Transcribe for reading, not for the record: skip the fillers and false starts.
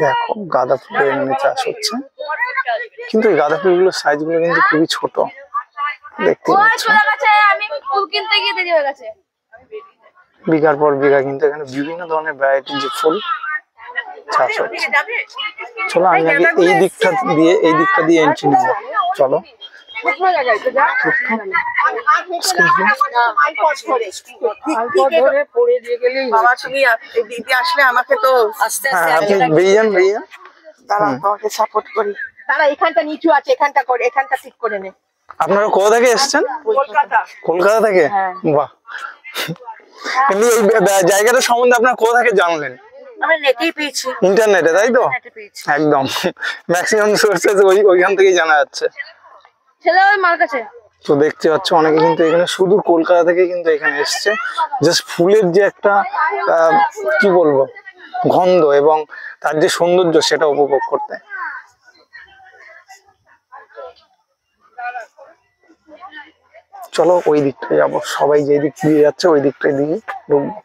দেখো গাঁদা ফুলের এমনি চাষ হচ্ছে, কিন্তু এই গাঁদা ফুলগুলোর সাইজ গুলো কিন্তু খুবই ছোট দেখতে পাচ্ছ। বিঘার পর বিঘা কিন্তু এখানে বিভিন্ন ধরনের ভ্যারাইটির যে ফুল চাষ হচ্ছে। চলো আমি আগে এই দিকটা দিয়ে এন্ট্রি নেব। চলো এখানটা নিচু আছে, এখানটা করে, এখানটা ঠিক করে নে। আপনারা কোথা থেকে এসেছেন? কলকাতা থেকে? বাহ, কিন্তু এই জায়গাটা সম্বন্ধে আপনারা কোথা থেকে জানলেন? ইন্টারনেটে, তাই তো? একদম ম্যাক্সিমাম সোর্সেস ওইখান থেকেই জানা যাচ্ছে। তো দেখতে পাচ্ছ অনেকে কিন্তু এখানে শুধু কলকাতা থেকে কিন্তু এখানে এসছে জাস্ট ফুলের যে একটা কি বলবো গন্ধ এবং তার যে সৌন্দর্য সেটা উপভোগ করতে। চলো ওই দিকটায় যাবো, সবাই যে দিক দিয়ে যাচ্ছে ওই দিকটায় দিয়ে ঢুকবো।